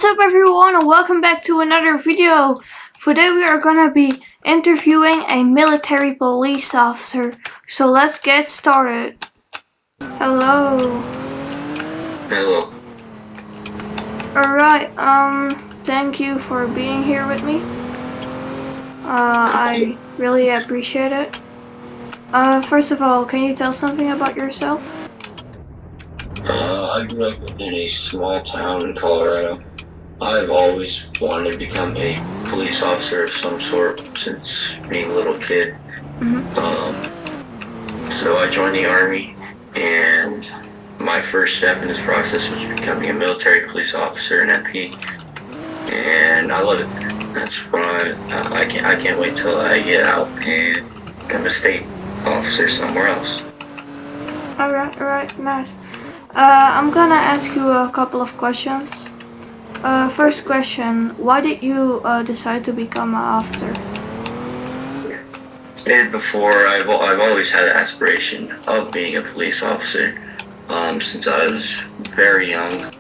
What's up everyone and welcome back to another video. Today we are gonna be interviewing a military police officer. So let's get started. Hello. Hello. Alright, thank you for being here with me. I really appreciate it. First of all, can you tell something about yourself? I grew up in a small town in Colorado. I've always wanted to become a police officer of some sort since being a little kid. So I joined the Army, and my first step in this process was becoming a military police officer in MP, and I love it. That's what I can't wait till I get out and become a state officer somewhere else. Alright, nice. I'm gonna ask you a couple of questions. First question, why did you decide to become an officer? Stated before, I've always had an aspiration of being a police officer since I was very young.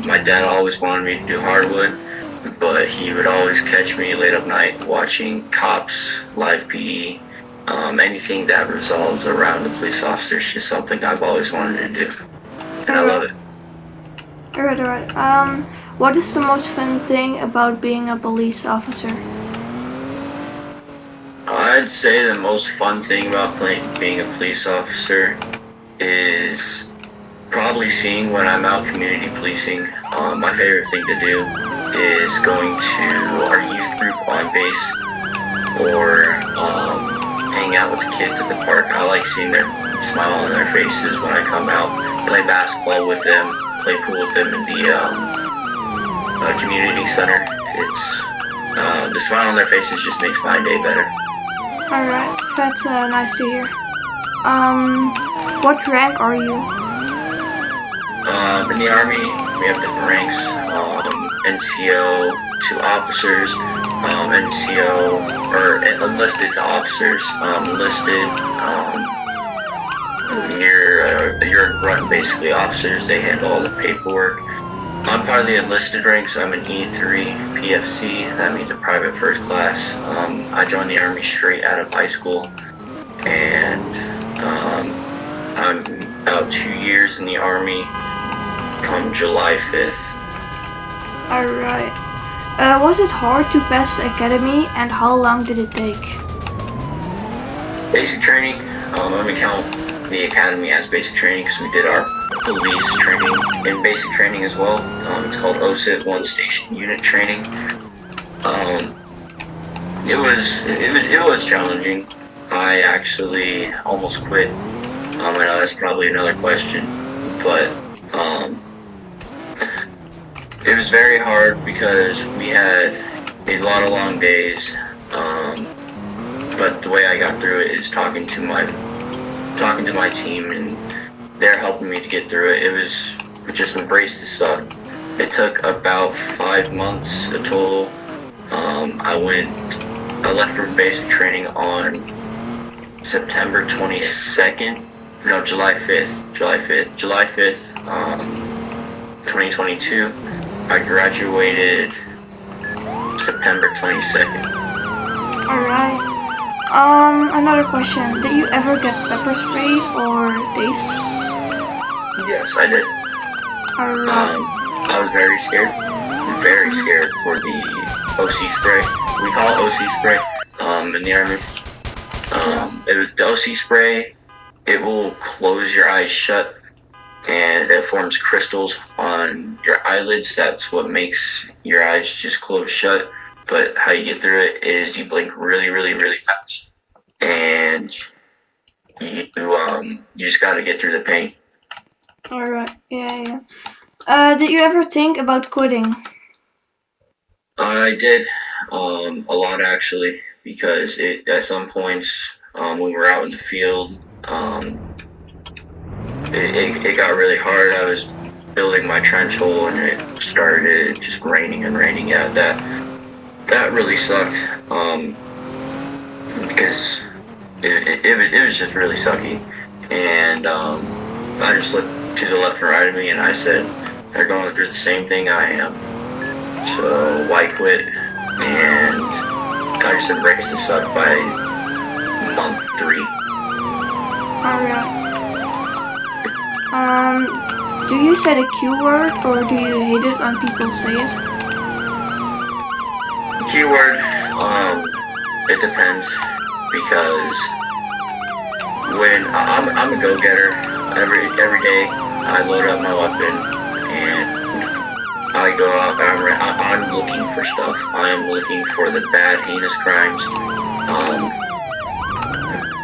My dad always wanted me to do Hardwood, but he would always catch me late at night watching Cops, Live PD, anything that revolves around the police officer is just something I've always wanted to do, and I love it. Alright. What is the most fun thing about being a police officer? I'd say the most fun thing about being a police officer is probably seeing when I'm out community policing. My favorite thing to do is going to our youth group on base or hang out with the kids at the park. I like seeing their smile on their faces when I come out, play basketball with them, play pool with them in the community center. It's the smile on their faces just makes my day better. Alright, that's nice to hear. What rank are you? In the Army, we have different ranks. NCO to officers, NCO or enlisted to officers. Enlisted, you're a grunt basically. Officers, they handle all the paperwork. I'm part of the enlisted ranks. I'm an E3 PFC. That means a private first class. I joined the Army straight out of high school, and I'm about 2 years in the Army. Come July 5th. Alright. Was it hard to pass academy and how long did it take? Basic training. I'm gonna count the academy as basic training because we did our police training in basic training as well. It's called OSIT, One Station Unit Training. It was challenging. I actually almost quit. I know that's probably another question, but it was very hard because we had a lot of long days. But the way I got through it is talking to my team, and they're helping me to get through it. It was just embrace the suck. It took about 5 months a total. I left for basic training on September 22nd. No, July 5th, 2022. I graduated September 22nd. Alright. Another question. Did you ever get pepper spray or dace? Yes, I did. Alright. I was very scared for the OC spray. We call it OC spray in the Army. The OC spray, it will close your eyes shut, and it forms crystals on your eyelids. That's what makes your eyes just close shut. But how you get through it is you blink really, really, really fast, and you just got to get through the pain. Alright, yeah. Did you ever think about quitting? I did, a lot actually, because at some points when we were out in the field, it got really hard. I was building my trench hole, and it started just raining. Yeah, that really sucked, because it was just really sucky, and I just looked to the left and right of me, and I said, they're going through the same thing I am. I quit, and I just embraced this up by month 3. Alright. Do you say the Q word or do you hate it when people say it? Keyword, it depends, because when I'm a go-getter, every day I load up my weapon and I go out and I'm looking for stuff. I am looking for the bad, heinous crimes.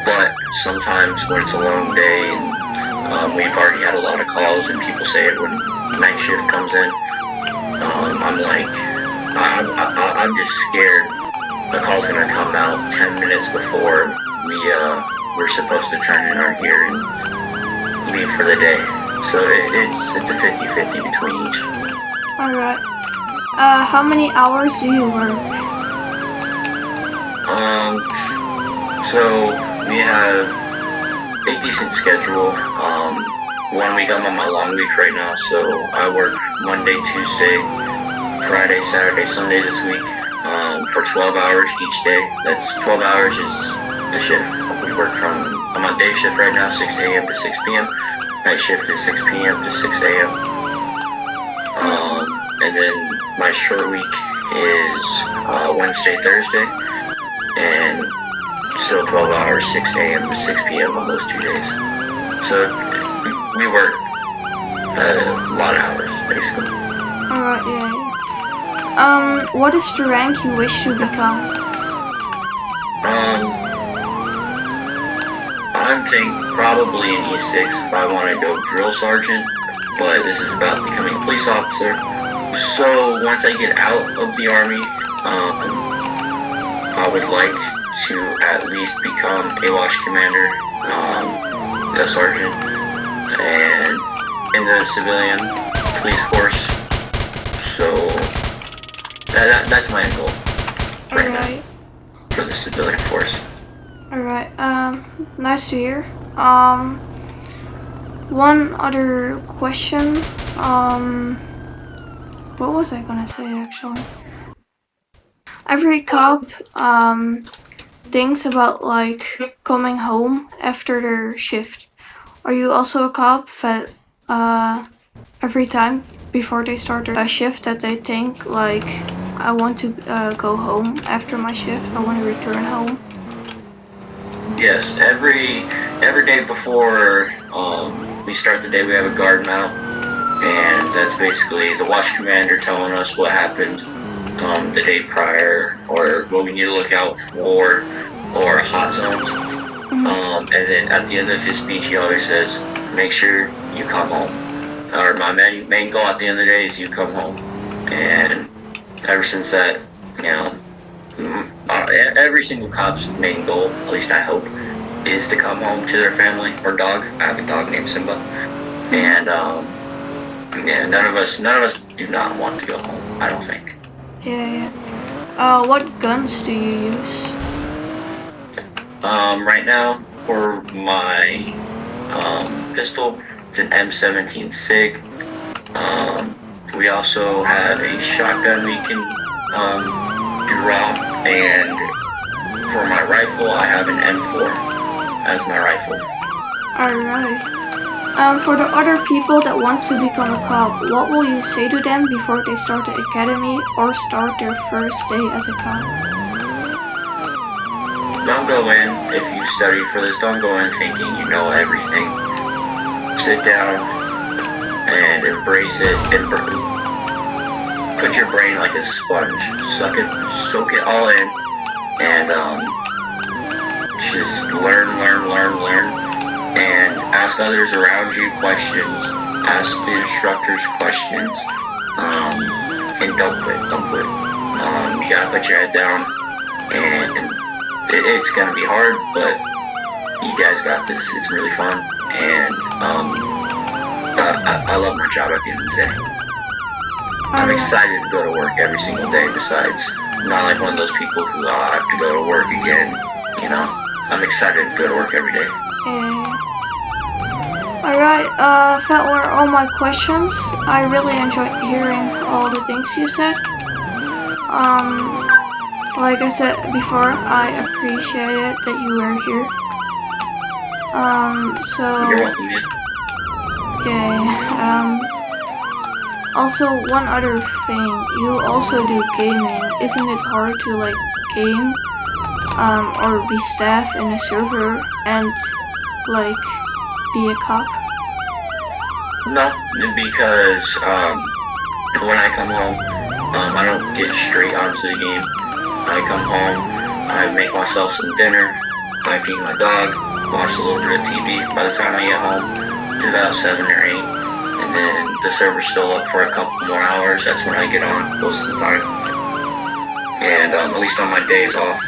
But sometimes when it's a long day and we've already had a lot of calls and people say it when night shift comes in, I'm like, I'm just scared the call's gonna come out 10 minutes before we're supposed to turn in our gear and leave for the day. So it's a 50-50 between each. Alright. How many hours do you work? So we have a decent schedule. 1 week I'm on my long week right now, so I work Monday, Tuesday, Friday, Saturday, Sunday this week, for 12 hours each day. That's 12 hours is the shift. We work I'm on day shift right now, 6 a.m. to 6 p.m. Night shift is 6 p.m. to 6 a.m. And then my short week is Wednesday, Thursday, and still 12 hours, 6 a.m. to 6 p.m. on those 2 days. So we work a lot of hours, basically. Alright, yeah. What is the rank you wish to become? I'm thinking probably an E6 if I want to go drill sergeant, but this is about becoming a police officer. So once I get out of the army, I would like to at least become a watch commander, a sergeant, and in the civilian police force. So that's my end goal right now for the civilian force. Alright, nice to hear. One other question. What was I gonna say actually? Every cop thinks about like coming home after their shift. Are you also a cop that every time before they start their shift that they think like I want to go home after my shift, I want to return home? Yes, every day before we start the day, we have a guard mount, and that's basically the watch commander telling us what happened the day prior, or what we need to look out for, or hot zones. And then at the end of his speech, he always says, "Make sure you come home." Or my main goal at the end of the day is you come home. And ever since that, every single cop's main goal, at least I hope, is to come home to their family or dog. I have a dog named Simba, and none of us do not want to go home, I don't think. Yeah. What guns do you use? Right now for my pistol, it's an M17 SIG. We also have a shotgun we can draw, and for my rifle, I have an M4 as my rifle. Alright. For the other people that wants to become a cop, what will you say to them before they start the academy or start their first day as a cop? Don't go in, if you study for this, don't go in thinking you know everything. Sit down and embrace it and put your brain like a sponge. Soak it all in, and just learn, and ask others around you questions. Ask the instructors questions, and don't quit. You gotta put your head down, and it's gonna be hard, but you guys got this. It's really fun, and I love my job at the end of the day. I'm excited to go to work every single day. Besides, not like one of those people who have to go to work again. I'm excited to go to work every day. Alright, that were all my questions. I really enjoyed hearing all the things you said. Like I said before, I appreciate it that you were here. You're welcome, man. Yeah, also one other thing, you also do gaming. Isn't it hard to like game, or be staff in a server and like be a cop? No, because when I come home, I don't get straight onto the game. I come home, I make myself some dinner, I feed my dog, watch a little bit of TV. By the time I get home, it's about 7 or 8, and then the server's still up for a couple more hours. That's when I get on most of the time, and at least on my days off.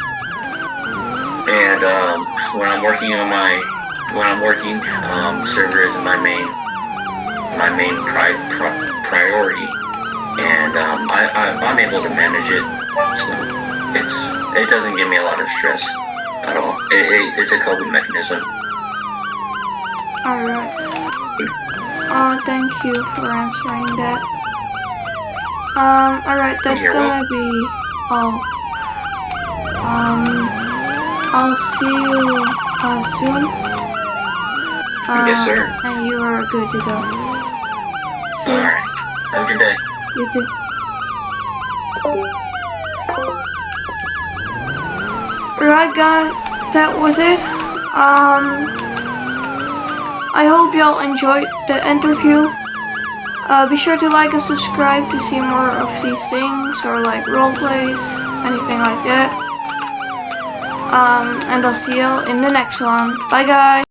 And when I'm working, server isn't my main priority, and I'm able to manage it. So it doesn't give me a lot of stress at all. It's a coping mechanism. Alright. Thank you for answering that. Alright, that's You're gonna be all. I'll see you soon. Yes, sir. And you are good to go. See ya. Alright. Have a good day. You too. Right, guys, that was it. I hope y'all enjoyed the interview. Be sure to like and subscribe to see more of these things, or like roleplays, anything like that. And I'll see y'all in the next one. Bye, guys.